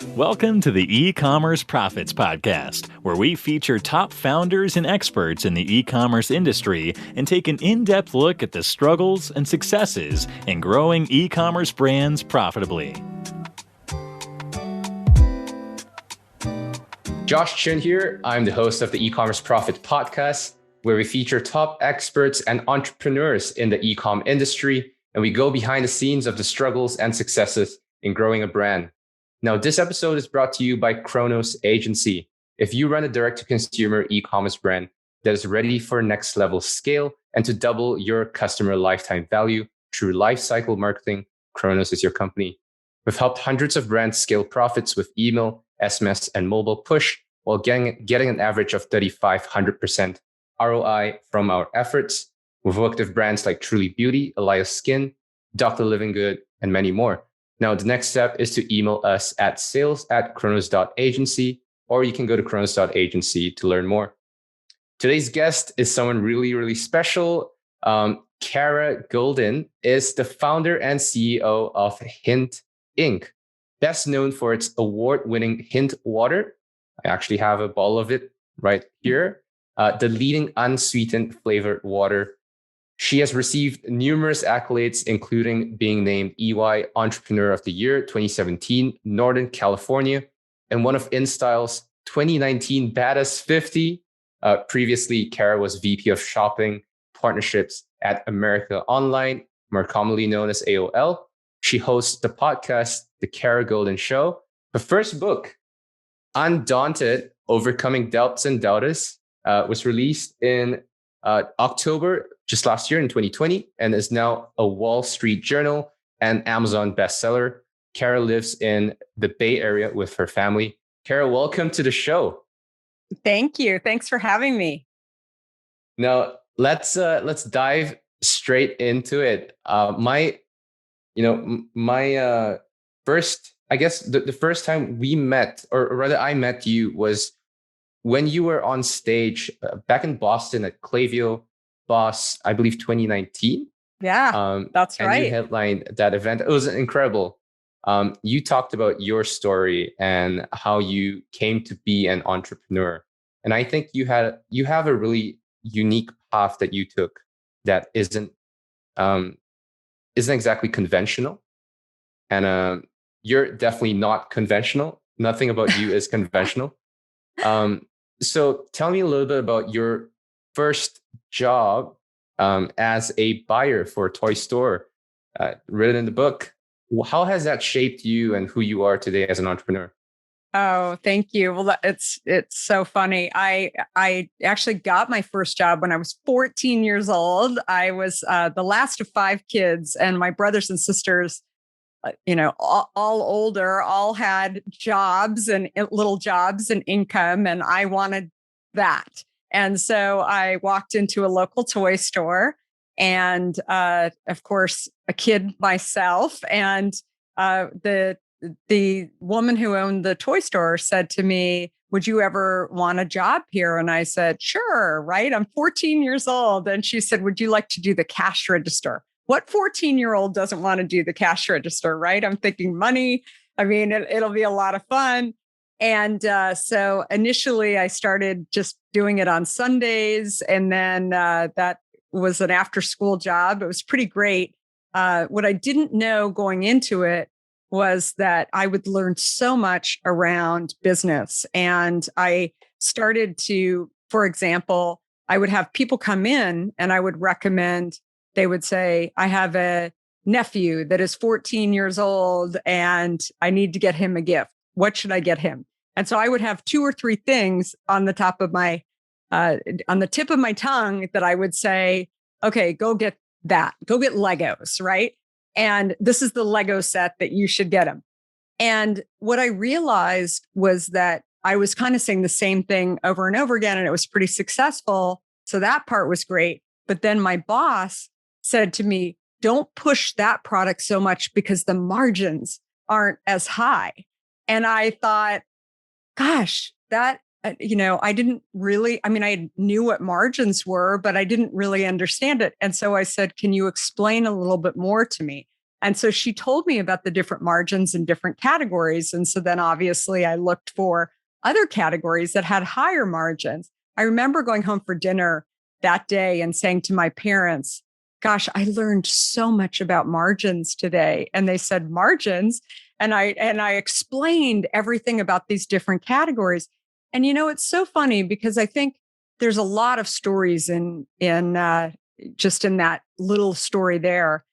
Welcome to the E-commerce Profits Podcast, where we feature top founders and experts in the e-commerce industry and take an in-depth look at the struggles and successes in growing e-commerce brands profitably. Josh Chin here. I'm the host of the E-commerce Profit Podcast, where we feature top experts and entrepreneurs in the e-com industry, and we go behind the scenes of the struggles and successes in growing a brand. Now, this episode is brought to you by Chronos.agency. If you run a direct-to-consumer e-commerce brand that is ready for next level scale and to double your customer lifetime value through lifecycle marketing, Chronos is your company. We've helped hundreds of brands scale profits with email, SMS, and mobile push while getting an average of 3,500% ROI from our efforts. We've worked with brands like Truly Beauty, Elias Skin, Dr. Living Good, and many more. Now, the next step is to email us at sales@chronos.agency, or you can go to chronos.agency to learn more. Today's guest is someone really, really special. Kara Goldin is the founder and CEO of Hint Inc., best known for its award-winning Hint water. I actually have a bottle of it right here, the leading unsweetened flavored water. She has received numerous accolades, including being named EY Entrepreneur of the Year 2017, Northern California, and one of InStyle's 2019 Badass 50. Previously, Kara was VP of Shopping Partnerships at America Online, more commonly known as AOL. She hosts the podcast, The Kara Goldin Show. Her first book, Undaunted, Overcoming Doubts and Doubters, was released in October, just last year in 2020, and is now a Wall Street Journal and Amazon bestseller. Kara lives in the Bay Area with her family. Kara, welcome to the show. Thank you. Thanks for having me. Now, let's dive straight into it. My first, I guess the first time we met, or rather I met you, was when you were on stage back in Boston at Klaviyo Boss, I believe 2019. Yeah, that's right. And you headlined that event. It was incredible. You talked about your story and how you came to be an entrepreneur. And I think you have a really unique path that you took that isn't exactly conventional. And you're definitely not conventional. Nothing about you is conventional. So tell me a little bit about your first job as a buyer for a toy store, written in the book. How has that shaped you and who you are today as an entrepreneur? Oh, thank you. Well, it's so funny. I actually got my first job when I was 14 years old. I was the last of 5 kids, and my brothers and sisters, all older, all had jobs and little jobs and income, and I wanted that. And so I walked into a local toy store, and of course, a kid myself, and the woman who owned the toy store said to me, "Would you ever want a job here?" And I said, "Sure, right? I'm 14 years old." And she said, "Would you like to do the cash register?" What 14-year-old doesn't want to do the cash register, right? I'm thinking money. I mean, it'll be a lot of fun. And so initially I started just doing it on Sundays. And then that was an after-school job. It was pretty great. What I didn't know going into it was that I would learn so much around business. And I started to, for example, I would have people come in and I would recommend. They would say, "I have a nephew that is 14 years old and I need to get him a gift. What should I get him?" And so I would have 2 or 3 things on the top of my, on the tip of my tongue that I would say, "Okay, go get that. Go get Legos," right? And this is the Lego set that you should get him. And what I realized was that I was kind of saying the same thing over and over again, and it was pretty successful. So that part was great. But then my boss said to me, "Don't push that product so much because the margins aren't as high." And I thought, gosh, that, I didn't really, I knew what margins were, but I didn't really understand it. And so I said, "Can you explain a little bit more to me?" And so she told me about the different margins in different categories. And so then obviously I looked for other categories that had higher margins. I remember going home for dinner that day and saying to my parents, gosh, I learned so much about margins today. And they said, margins? And I explained everything about these different categories. And, it's so funny because I think there's a lot of stories in just in that little story there.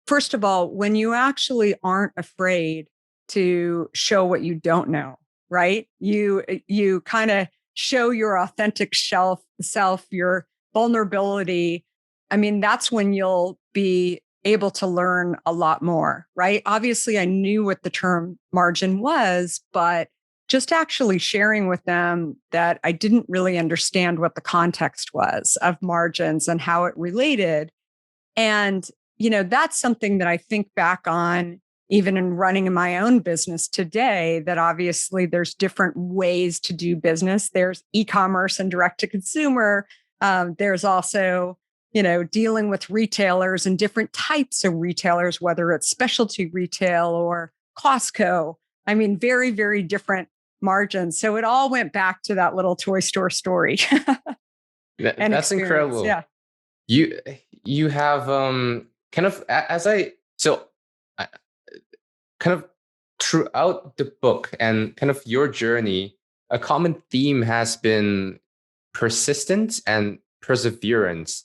First of all, when you actually aren't afraid to show what you don't know, right? You kind of show your authentic self, your vulnerability. I mean, that's when you'll be able to learn a lot more, right? Obviously, I knew what the term margin was, but just actually sharing with them that I didn't really understand what the context was of margins and how it related. And, that's something that I think back on even in running my own business today, that obviously there's different ways to do business. There's e-commerce and direct to consumer. There's also, dealing with retailers and different types of retailers, whether it's specialty retail or Costco. I mean, very, very different margins. So it all went back to that little toy store story. That's incredible. Yeah. You have kind of kind of throughout the book and kind of your journey, a common theme has been persistence and perseverance.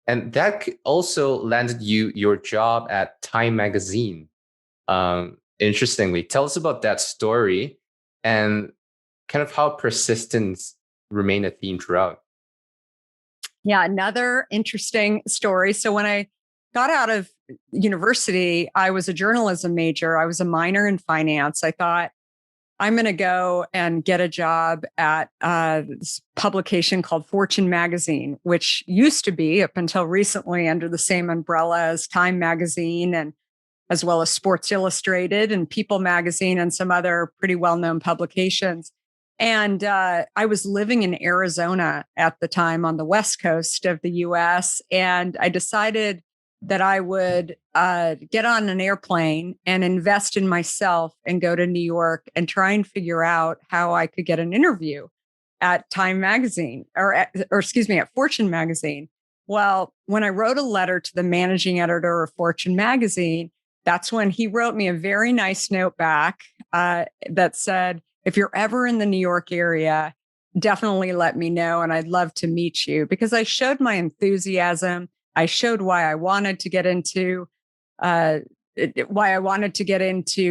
And that also landed you your job at Time Magazine. Interestingly, tell us about that story and kind of how persistence remained a theme throughout. Yeah, another interesting story. So when I got out of university, I was a journalism major. I was a minor in finance. I thought, I'm going to go and get a job at this publication called Fortune Magazine, which used to be, up until recently, under the same umbrella as Time Magazine, and as well as Sports Illustrated and People Magazine and some other pretty well-known publications. And I was living in Arizona at the time on the West Coast of the US. And I decided that I would get on an airplane and invest in myself and go to New York and try and figure out how I could get an interview at Time Magazine or excuse me, at Fortune Magazine. Well, when I wrote a letter to the managing editor of Fortune Magazine, that's when he wrote me a very nice note back that said, if you're ever in the New York area, definitely let me know. And I'd love to meet you, because I showed my enthusiasm. I showed why I wanted to get into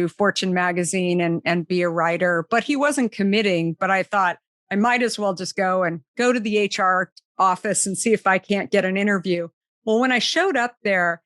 Fortune Magazine and be a writer, but he wasn't committing. But I thought I might as well just go to the HR office and see if I can't get an interview. Well, when I showed up there,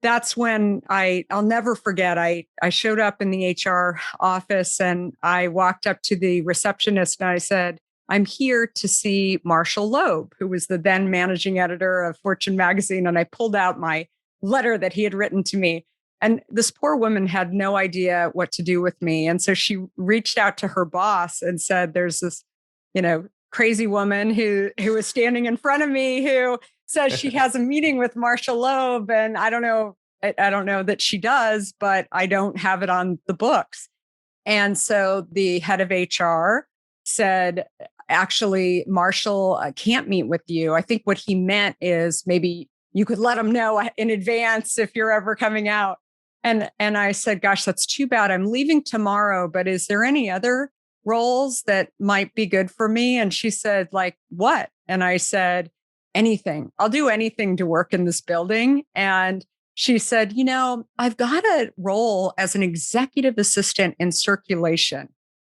that's when I'll never forget. I showed up in the HR office and I walked up to the receptionist and I said, I'm here to see Marshall Loeb, who was the then managing editor of Fortune Magazine. And I pulled out my letter that he had written to me. And this poor woman had no idea what to do with me. And so she reached out to her boss and said, there's this, crazy woman who was standing in front of me who says she has a meeting with Marshall Loeb. And I don't know that she does, but I don't have it on the books. And so the head of HR said, actually, Marshall can't meet with you. I think what he meant is maybe you could let him know in advance if you're ever coming out. And I said, gosh, that's too bad. I'm leaving tomorrow, but is there any other roles that might be good for me? And she said, like, what? And I said, anything. I'll do anything to work in this building. And she said, I've got a role as an executive assistant in circulation.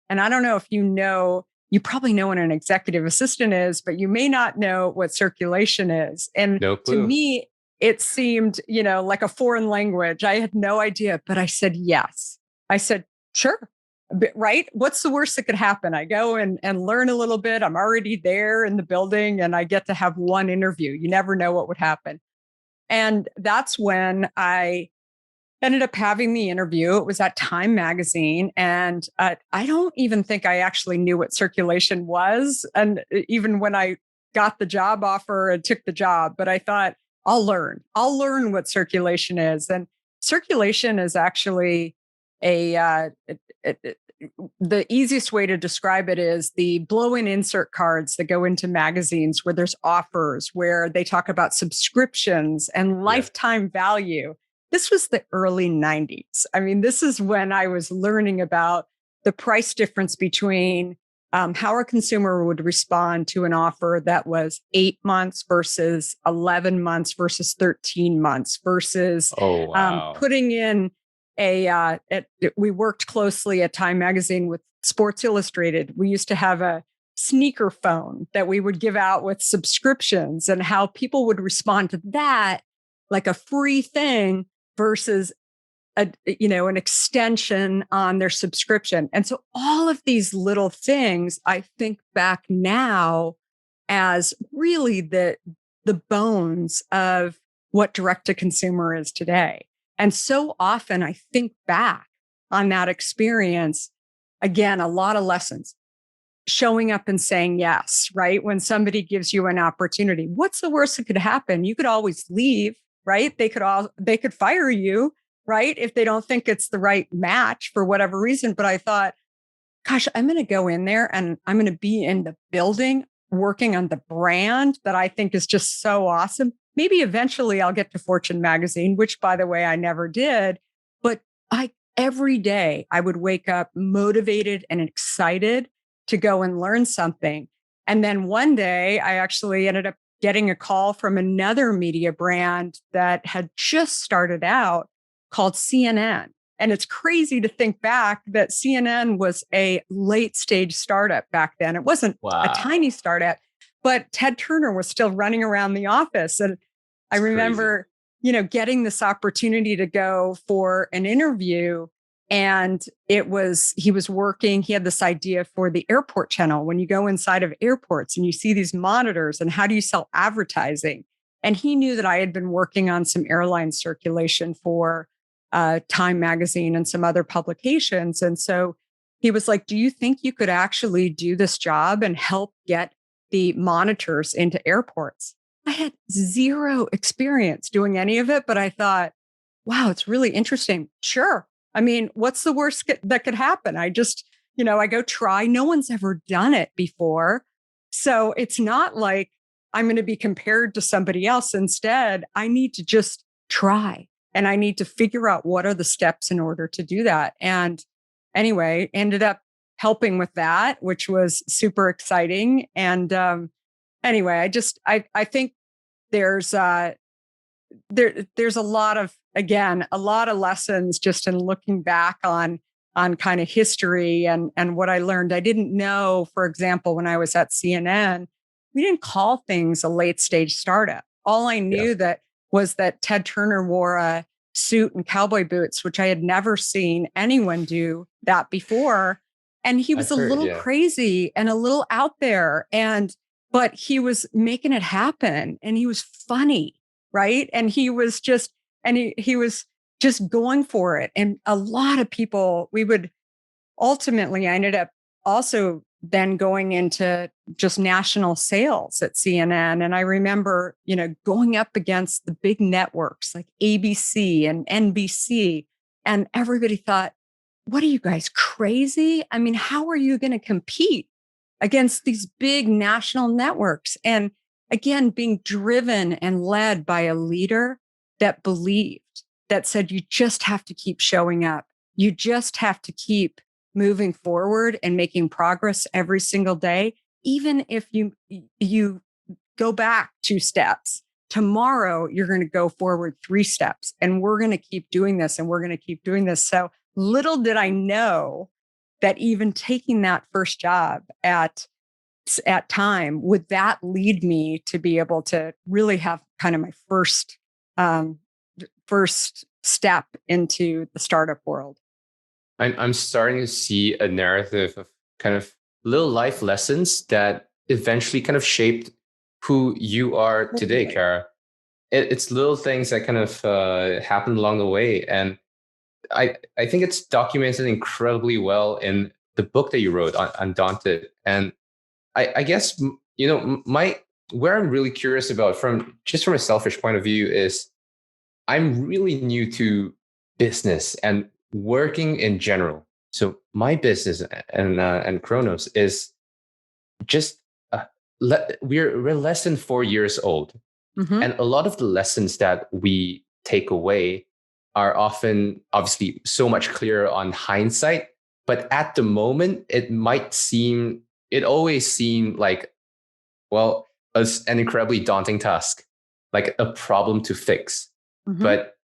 And I don't know if you probably know what an executive assistant is, but you may not know what circulation is. And no clue. To me, it seemed, like a foreign language. I had no idea, but I said, yes. I said, sure. Right? What's the worst that could happen? I go and learn a little bit. I'm already there in the building and I get to have one interview. You never know what would happen. And that's when I ended up having the interview. It was at Time Magazine. And I don't even think I actually knew what circulation was. And even when I got the job offer and took the job, but I thought, I'll learn what circulation is. And circulation is actually the easiest way to describe it is the blow-in insert cards that go into magazines where there's offers, where they talk about subscriptions and lifetime value. This was the early 90s. I mean, this is when I was learning about the price difference between how a consumer would respond to an offer that was 8 months versus 11 months versus 13 months versus putting in we worked closely at Time Magazine with Sports Illustrated. We used to have a sneaker phone that we would give out with subscriptions, and how people would respond to that like a free thing versus an extension on their subscription. And so all of these little things, I think back now as really the bones of what direct to consumer is today. And so often I think back on that experience, again, a lot of lessons. Showing up and saying yes, right? When somebody gives you an opportunity, what's the worst that could happen? You could always leave, right? They could fire you, right? If they don't think it's the right match for whatever reason. But I thought, gosh, I'm going to go in there and I'm going to be in the building working on the brand that I think is just so awesome. Maybe eventually I'll get to Fortune magazine, which by the way, I never did. But every day I would wake up motivated and excited to go and learn something. And then one day I actually ended up getting a call from another media brand that had just started out called CNN. And it's crazy to think back that CNN was a late stage startup back then. It wasn't a tiny startup, but Ted Turner was still running around the office. And I remember, getting this opportunity to go for an interview. And he was working, he had this idea for the airport channel. When you go inside of airports and you see these monitors and how do you sell advertising? And he knew that I had been working on some airline circulation for Time Magazine and some other publications. And so he was like, do you think you could actually do this job and help get the monitors into airports? I had zero experience doing any of it, but I thought, wow, it's really interesting. Sure. I mean, what's the worst that could happen? I just, I go try. No one's ever done it before. So it's not like I'm going to be compared to somebody else. Instead, I need to just try. And I need to figure out what are the steps in order to do that. And anyway, ended up helping with that, which was super exciting. And anyway, I think there's a lot of lessons just in looking back on kind of history and what I learned. I didn't know, for example, when I was at CNN, we didn't call things a late stage startup. All I knew was that Ted Turner wore a suit and cowboy boots, which I had never seen anyone do that before. And he was a little crazy and a little out there. But he was making it happen and he was funny, right? And he was just going for it. And a lot of people, I ended up also then going into just national sales at CNN. And I remember, going up against the big networks like ABC and NBC, and everybody thought, what are you guys, crazy? I mean, how are you going to compete against these big national networks? And again, being driven and led by a leader that believed, that said, you just have to keep showing up. You just have to keep moving forward and making progress every single day. Even if you go back 2 steps, tomorrow you're going to go forward 3 steps, and we're going to keep doing this and we're going to keep doing this. So little did I know that even taking that first job at Time, would that lead me to be able to really have kind of my first step into the startup world. I'm starting to see a narrative of kind of little life lessons that eventually kind of shaped who you are today, Kara. It's little things that kind of happened along the way. And I think it's documented incredibly well in the book that you wrote, Undaunted. And I guess, where I'm really curious about from a selfish point of view is I'm really new to business and working in general. So my business and Chronos is just we're less than 4 years old, and a lot of the lessons that we take away are often obviously so much clearer on hindsight. But at the moment, it always seemed like, well, an incredibly daunting task, like a problem to fix. But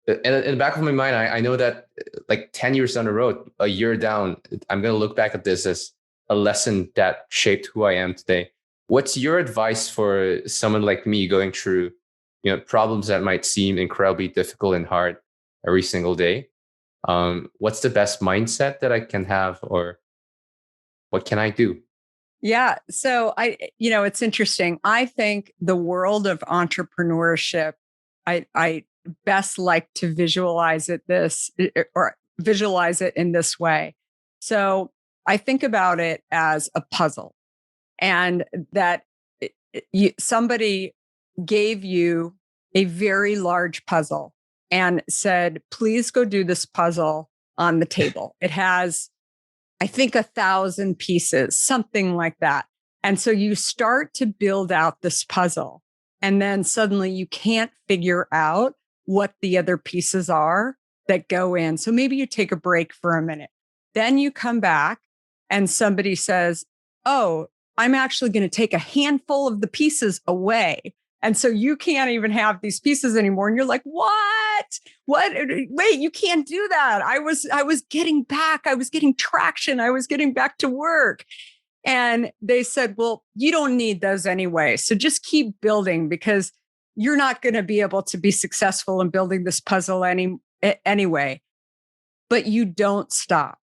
in the back of my mind, I know that like 10 years down the road, a year down, I'm going to look back at this as a lesson that shaped who I am today. What's your advice for someone like me going through, problems that might seem incredibly difficult and hard every single day? What's the best mindset that I can have, or what can I do? Yeah. So it's interesting. I think the world of entrepreneurship, I best like to visualize it in this way. So I think about it as a puzzle, and that somebody gave you a very large puzzle and said, please go do this puzzle on the table. It has, I think, 1,000 pieces, something like that. And so you start to build out this puzzle, and then suddenly you can't figure out what the other pieces are that go in. So maybe you take a break for a minute. Then you come back and somebody says, oh, I'm actually going to take a handful of the pieces away. And so you can't even have these pieces anymore. And you're like, what? Wait, you can't do that. I was getting back. I was getting traction. I was getting back to work. And they said, well, you don't need those anyway. So just keep building, because you're not going to be able to be successful in building this puzzle anyway. But you don't stop.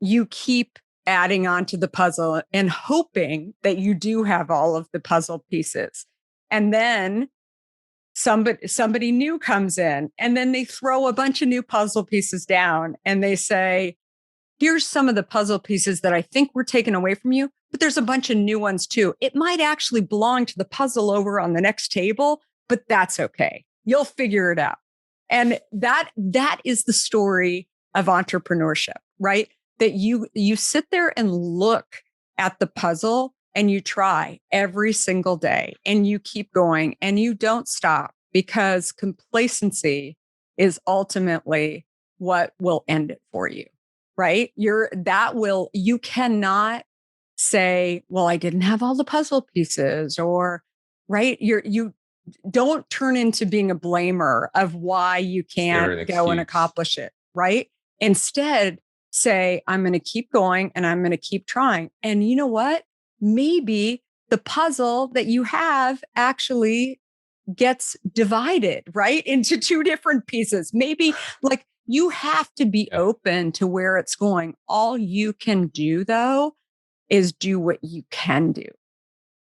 You keep adding on to the puzzle and hoping that you do have all of the puzzle pieces. And then somebody new comes in, and then they throw a bunch of new puzzle pieces down, and they say, here's some of the puzzle pieces that I think were taken away from you, but there's a bunch of new ones too. It might actually belong to the puzzle over on the next table, but that's okay. You'll figure it out. And that is the story of entrepreneurship, right? That you sit there and look at the puzzle, and you try every single day, and you keep going, and you don't stop, because complacency is ultimately what will end it for you, right? You cannot say, well, I didn't have all the puzzle pieces, or, right? You don't turn into being a blamer of why you can't go and accomplish it, right? Instead, say, I'm going to keep going, and I'm going to keep trying. And you know what? Maybe the puzzle that you have actually gets divided, right, into two different pieces. Maybe, like, you have to be open to where it's going. All you can do, though, is do what you can do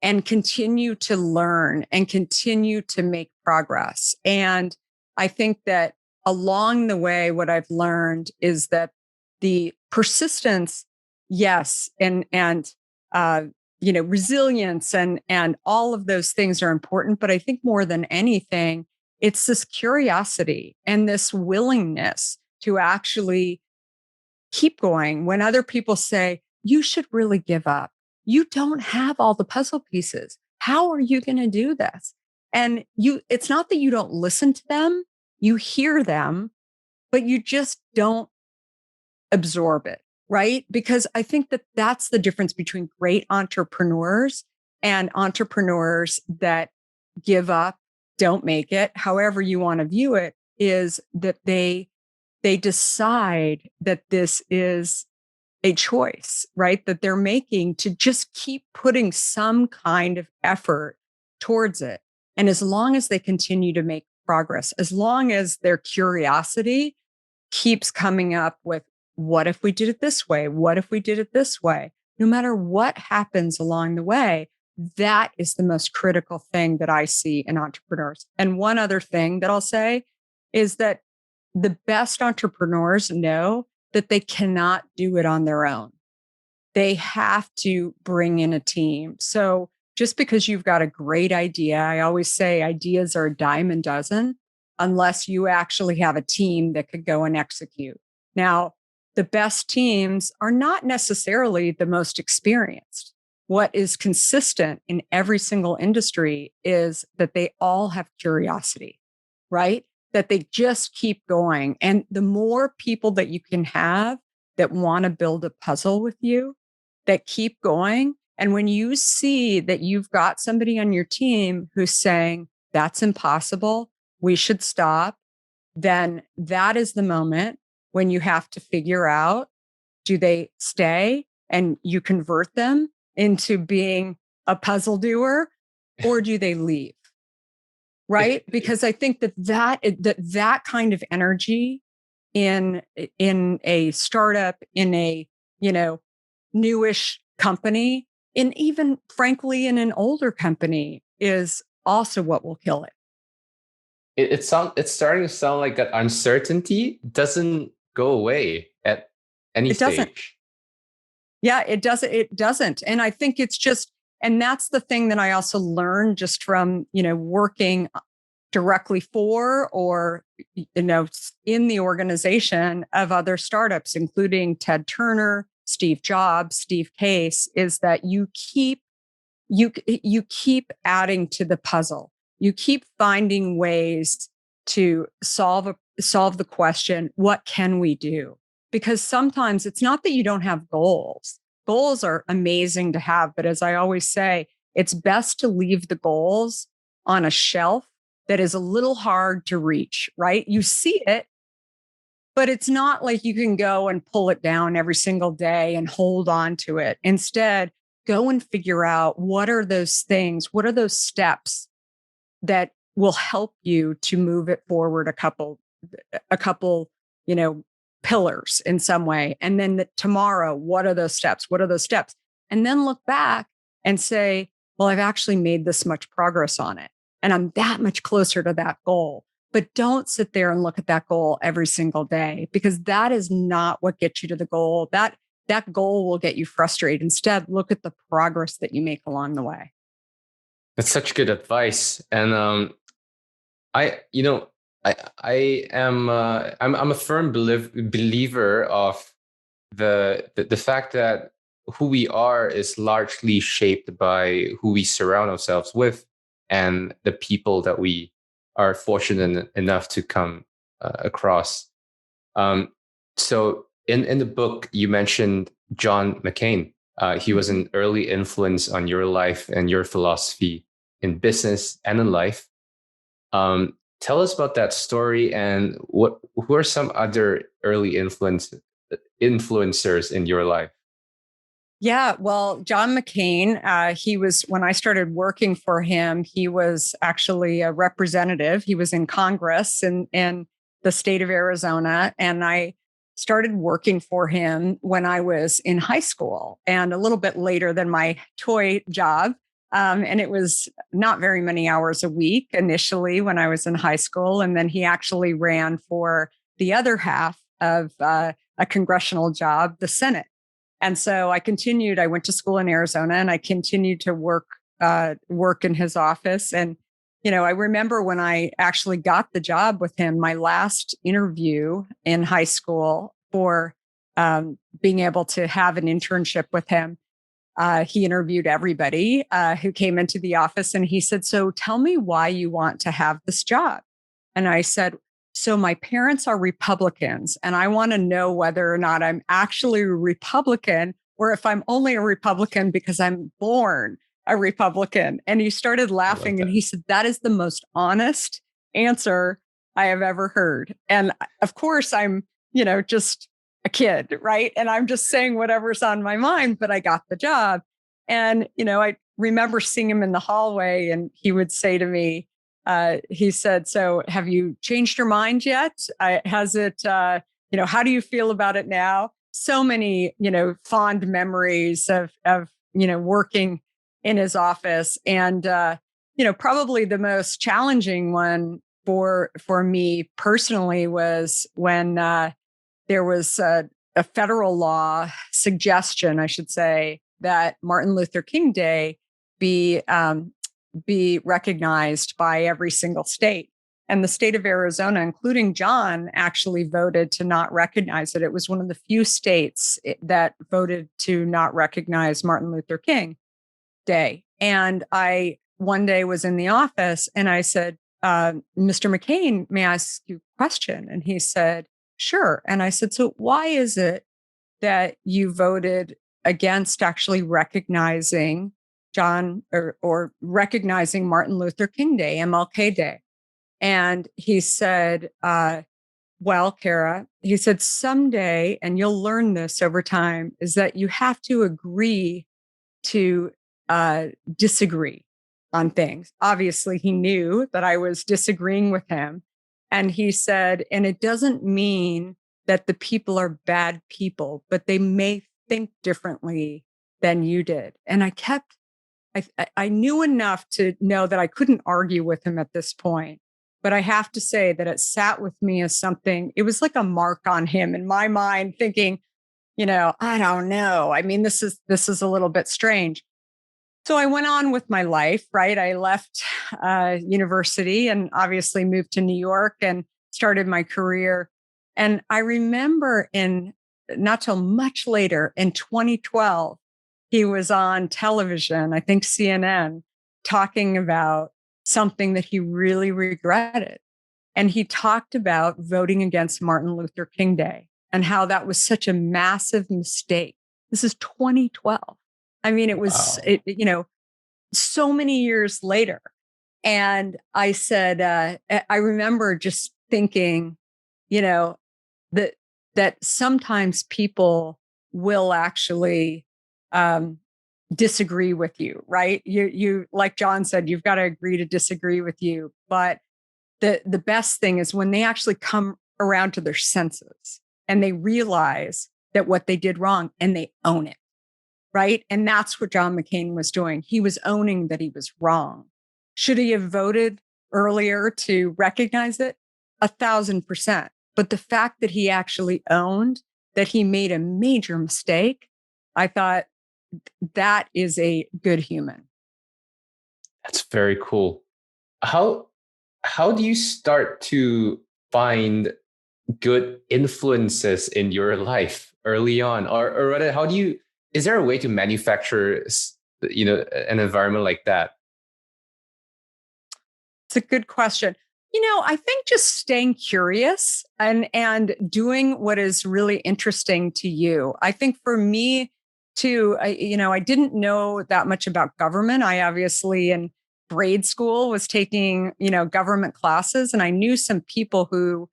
and continue to learn and continue to make progress. And I think that along the way, what I've learned is that the persistence, yes, and resilience and all of those things are important. But I think more than anything, it's this curiosity and this willingness to actually keep going when other people say, you should really give up. You don't have all the puzzle pieces. How are you going to do this? And it's not that you don't listen to them, you hear them, but you just don't absorb it, right? Because I think that that's the difference between great entrepreneurs and entrepreneurs that give up, don't make it, however you want to view it, is that they decide that this is a choice, right? That they're making to just keep putting some kind of effort towards it. And as long as they continue to make progress, as long as their curiosity keeps coming up with, what if we did it this way? What if we did it this way? No matter what happens along the way, that is the most critical thing that I see in entrepreneurs. And one other thing that I'll say is that the best entrepreneurs know that they cannot do it on their own. They have to bring in a team. So just because you've got a great idea, I always say ideas are a dime a dozen. unless you actually have a team that could go and execute. Now, the best teams are not necessarily the most experienced. What is consistent in every single industry is that they all have curiosity, right? That they just keep going. And the more people that you can have that want to build a puzzle with you, that keep going. And when you see that you've got somebody on your team who's saying, that's impossible, we should stop, then that is the moment when you have to figure out, do they stay and you convert them into being a puzzle doer, or do they leave? Right? Because I think that kind of energy in a startup, in a, newish company, and even frankly in an older company is also what will kill it. It's starting to sound like that uncertainty doesn't go away at any stage. Yeah, it doesn't. It doesn't. And I think it's just, and that's the thing that I also learned just from, working directly for or, in the organization of other startups, including Ted Turner, Steve Jobs, Steve Case, is that you keep adding to the puzzle. You keep finding ways to solve the question, what can we do? Because sometimes it's not that you don't have goals. Goals are amazing to have, but as I always say, it's best to leave the goals on a shelf that is a little hard to reach, right? You see it, but it's not like you can go and pull it down every single day and hold on to it. Instead, go and figure out what are those things, what are those steps that will help you to move it forward a couple, pillars in some way. And then tomorrow, what are those steps? What are those steps? And then look back and say, well, I've actually made this much progress on it. And I'm that much closer to that goal. But don't sit there and look at that goal every single day, because that is not what gets you to the goal. That goal will get you frustrated. Instead, look at the progress that you make along the way. That's such good advice. And I'm a firm believer of the fact that who we are is largely shaped by who we surround ourselves with and the people that we are fortunate enough to come across. So in the book, you mentioned John McCain. He was an early influence on your life and your philosophy in business and in life. Tell us about that story, and who are some other early influencers in your life? Yeah, well, John McCain, he was, when I started working for him, he was actually a representative. He was in Congress in the state of Arizona. And I started working for him when I was in high school and a little bit later than my toy job. And it was not very many hours a week initially when I was in high school. And then he actually ran for the other half of a congressional job, the Senate. And so I continued. I went to school in Arizona and I continued to work in his office. And, I remember when I actually got the job with him, my last interview in high school for being able to have an internship with him. He interviewed everybody who came into the office and he said, so tell me why you want to have this job. And I said, so my parents are Republicans and I want to know whether or not I'm actually a Republican or if I'm only a Republican because I'm born a Republican. And he started laughing and he said, that is the most honest answer I have ever heard. And of course, I'm, just a kid, right? And I'm just saying whatever's on my mind, but I got the job. And, I remember seeing him in the hallway and he would say to me, he said, so have you changed your mind yet? Has it, how do you feel about it now? So many, fond memories of, working in his office. And, probably the most challenging one for me personally was when there was a federal law suggestion, I should say, that Martin Luther King Day be recognized by every single state. And the state of Arizona, including John, actually voted to not recognize it. It was one of the few states that voted to not recognize Martin Luther King Day. And I one day was in the office and I said, Mr. McCain, may I ask you a question? And he said, sure. And I said, so why is it that you voted against actually recognizing John or recognizing Martin Luther King Day, MLK Day? And he said, well, Kara, he said, someday, and you'll learn this over time, is that you have to agree to disagree on things. Obviously, he knew that I was disagreeing with him. And he said, and it doesn't mean that the people are bad people, but they may think differently than you did. And I knew enough to know that I couldn't argue with him at this point. But I have to say that it sat with me as something, it was like a mark on him in my mind, thinking, I don't know. I mean, this is a little bit strange. So I went on with my life, right? I left university and obviously moved to New York and started my career. And I remember not till much later in 2012, he was on television, I think CNN, talking about something that he really regretted. And he talked about voting against Martin Luther King Day and how that was such a massive mistake. This is 2012. I mean, it was, Wow. so many years later. And I said, I remember just thinking, that sometimes people will actually disagree with you, right? You like John said, you've got to agree to disagree with you. But the best thing is when they actually come around to their senses and they realize that what they did wrong and they own it, right? And that's what John McCain was doing. He was owning that he was wrong. Should he have voted earlier to recognize it? 1,000%. But the fact that he actually owned that he made a major mistake, I thought that is a good human. That's very cool. How do you start to find good influences in your life early on, or rather, is there a way to manufacture an environment like that? It's a good question. I think just staying curious and doing what is really interesting to you. I think for me too, I didn't know that much about government. I obviously in grade school was taking, government classes, and I knew some people who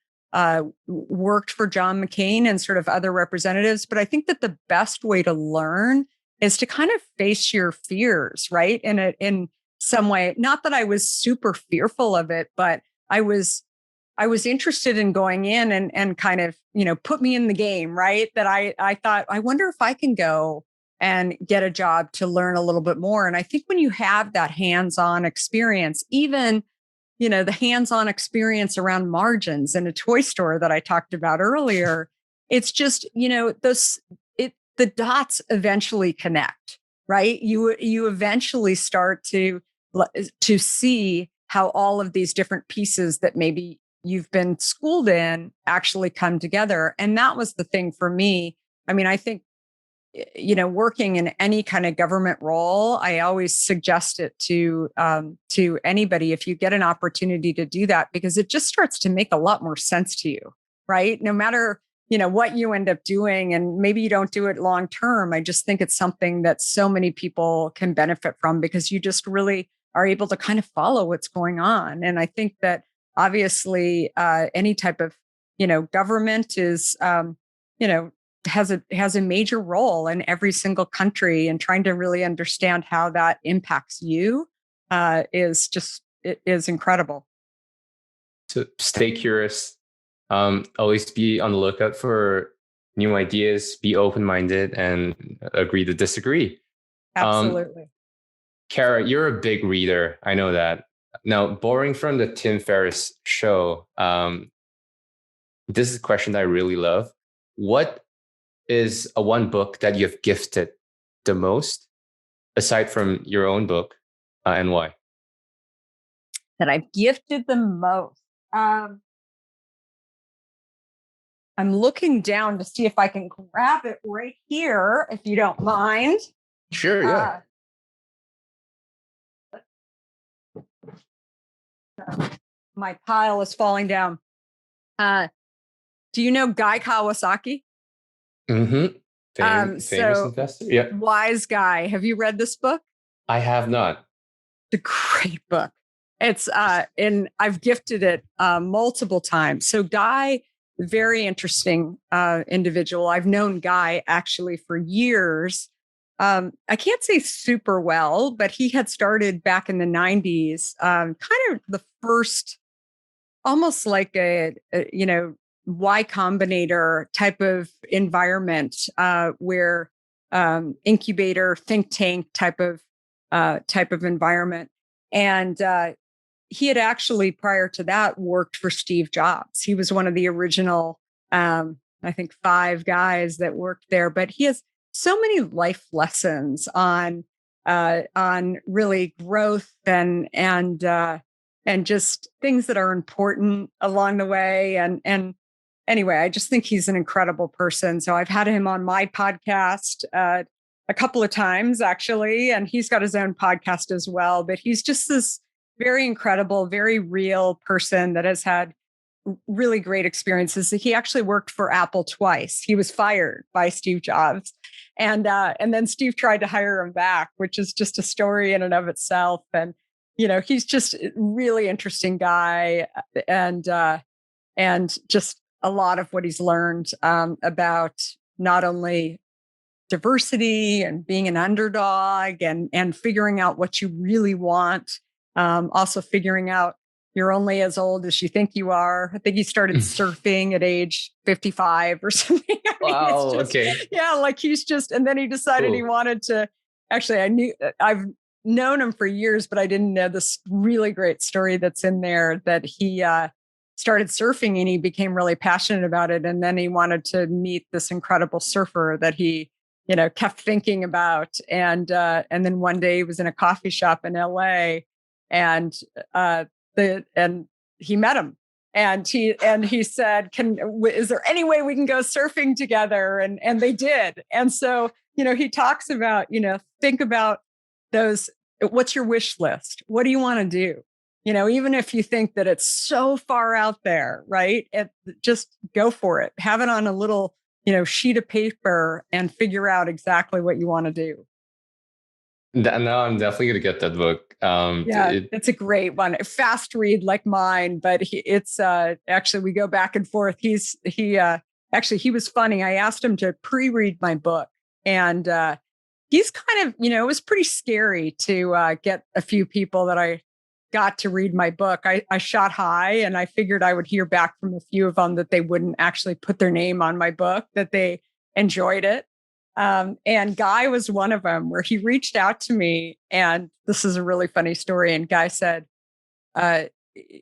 worked for John McCain and sort of other representatives. But I think that the best way to learn is to kind of face your fears, right? In some way. Not that I was super fearful of it, but I was interested in going in and kind of, put me in the game, right? That I thought, I wonder if I can go and get a job to learn a little bit more. And I think when you have that hands-on experience, even, the hands-on experience around margins in a toy store that I talked about earlier, it's just, the dots eventually connect, right? You eventually start to see how all of these different pieces that maybe you've been schooled in actually come together. And that was the thing for me. I mean, I think, working in any kind of government role, I always suggest it to anybody if you get an opportunity to do that, because it just starts to make a lot more sense to you, right? No matter, what you end up doing, and maybe you don't do it long term. I just think it's something that so many people can benefit from, because you just really are able to kind of follow what's going on. And I think that obviously any type of, government is, has a major role in every single country, and trying to really understand how that impacts you is incredible. To stay curious, always be on the lookout for new ideas, be open-minded, and agree to disagree. Absolutely. Kara, you're a big reader. I know that. Now, borrowing from the Tim Ferriss show, this is a question that I really love. What is a one book that you've gifted the most, aside from your own book, and why? That I've gifted the most. I'm looking down to see if I can grab it right here, if you don't mind. Sure, yeah. My pile is falling down. Do you know Guy Kawasaki? Mm-hmm. Famous So investor. Yeah. Wise Guy. Have you read this book? I have not. It's a great book. It's and I've gifted it multiple times. So Guy, very interesting individual. I've known Guy actually for years. I can't say super well, but he had started back in the 90s, kind of the first, almost like a Y Combinator type of environment where incubator, think tank type of environment. And he had actually, prior to that, worked for Steve Jobs. He was one of the original, I think, 5 guys that worked there. But he has so many life lessons on really growth and just things that are important along the way. And anyway, I just think he's an incredible person. So I've had him on my podcast a couple of times, actually, and he's got his own podcast as well. But he's just this very incredible, very real person that has had really great experiences. He actually worked for Apple twice. He was fired by Steve Jobs. And then Steve tried to hire him back, which is just a story in and of itself. And he's just a really interesting guy, and just a lot of what he's learned about not only diversity and being an underdog and figuring out what you really want. Also figuring out you're only as old as you think you are. I think he started surfing at age 55 or something. Wow. Okay. Yeah. Like and then he decided he wanted to, actually, I've known him for years, but I didn't know this really great story that's in there, that he started surfing and he became really passionate about it. And then he wanted to meet this incredible surfer that he, kept thinking about. And then one day he was in a coffee shop in LA and he met him. And he said, is there any way we can go surfing together? And they did. And so, he talks about, think about those. What's your wish list? What do you want to do? Even if you think that it's so far out there, right? Just go for it. Have it on a little, sheet of paper and figure out exactly what you want to do. Now I'm definitely going to get that book. It's a great one. Fast read like mine, but it's actually, we go back and forth. He was funny. I asked him to pre-read my book, and he's kind of, it was pretty scary to get a few people that I got to read my book. I shot high, and I figured I would hear back from a few of them that they wouldn't actually put their name on my book, that they enjoyed it. And Guy was one of them, where he reached out to me, and this is a really funny story. And Guy said,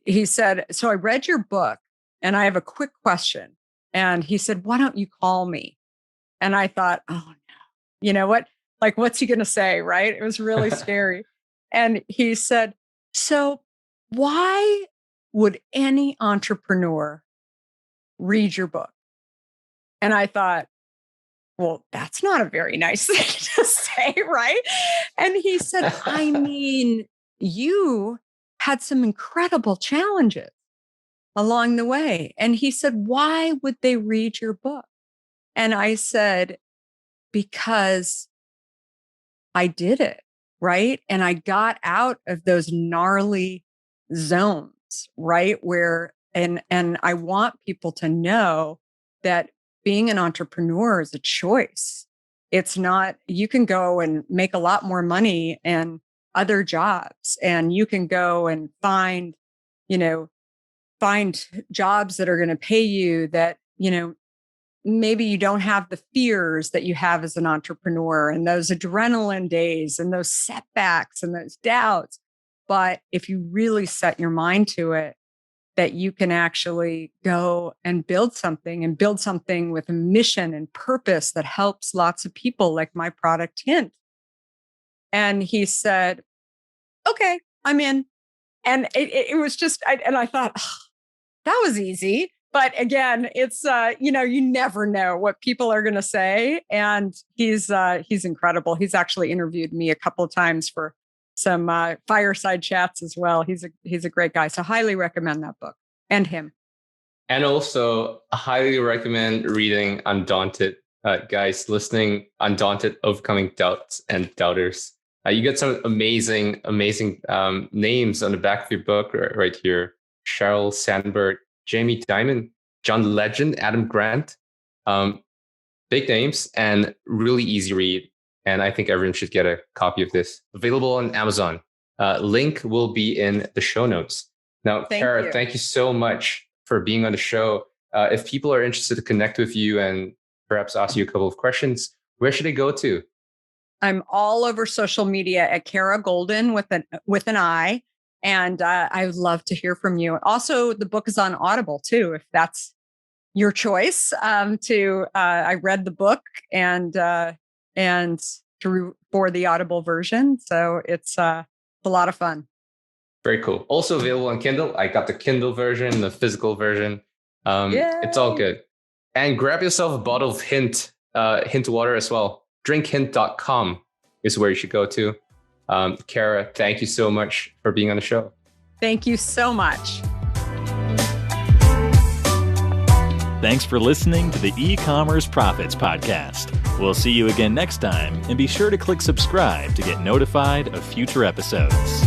he said, so I read your book and I have a quick question. And he said, why don't you call me? And I thought, oh no, you know what? Like, what's he going to say? Right. It was really scary. And he said, so why would any entrepreneur read your book? And I thought, well, that's not a very nice thing to say, right? And he said, I mean, you had some incredible challenges along the way. And he said, why would they read your book? And I said, because I did it, right? And I got out of those gnarly zones, right? And I want people to know that being an entrepreneur is a choice. It's not, you can go and make a lot more money in other jobs, and you can go and find jobs that are going to pay you that, maybe you don't have the fears that you have as an entrepreneur, and those adrenaline days and those setbacks and those doubts. But if you really set your mind to it, that you can actually go and build something with a mission and purpose that helps lots of people, like my product Hint. And he said, okay, I'm in. And it was just, I thought, that was easy. But again, it's, you never know what people are going to say. And he's incredible. He's actually interviewed me a couple of times for some fireside chats as well. He's a great guy. So highly recommend that book and him. And also, I highly recommend reading Undaunted. Guys, listening, Undaunted, Overcoming Doubts and Doubters. You get some amazing names on the back of your book right here. Sheryl Sandberg, Jamie Dimon, John Legend, Adam Grant. Big names and really easy read. And I think everyone should get a copy of this. Available on Amazon. Link will be in the show notes. Now, Kara, thank you so much for being on the show. If people are interested to connect with you and perhaps ask you a couple of questions, where should they go to? I'm all over social media at Kara Goldin with an I. And I would love to hear from you. Also, the book is on Audible too, if that's your choice. I read the book and for the Audible version, so it's a lot of fun. Very cool. Also available on Kindle. I got the Kindle version, the physical version. It's all good. And grab yourself a bottle of Hint water as well. Drinkhint.com is where you should go to. Kara, thank you so much for being on the show. Thank you so much. Thanks for listening to the E-Commerce Profits Podcast. We'll see you again next time, and be sure to click subscribe to get notified of future episodes.